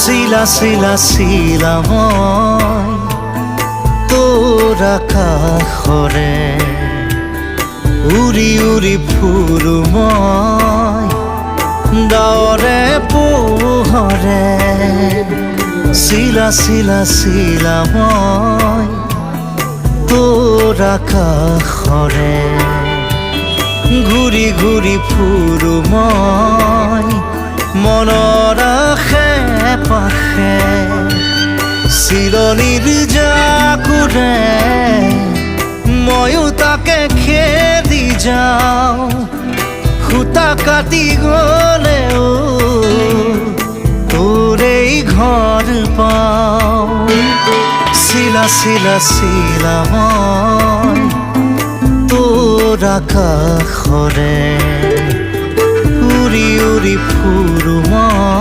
শিলা শিলা শিলা মই তোৰ আকাশৰে উৰি উৰি ফুৰো মই ডাৱৰে পোহৰে শিলা শিলা শিলা মই তোৰ আকাশৰে ঘূৰি ঘূৰি ফুৰো মই মনৰ আশে পাশে চিলনীৰ জাকুৰে ময়ো তাকে খেদি যাওঁ খুটা কাটি গলেও তোৰেই ঘৰ পাওঁ শিলা শিলা শিলা মই তোৰ আকাশৰে উৰি উৰি ফুৰো মই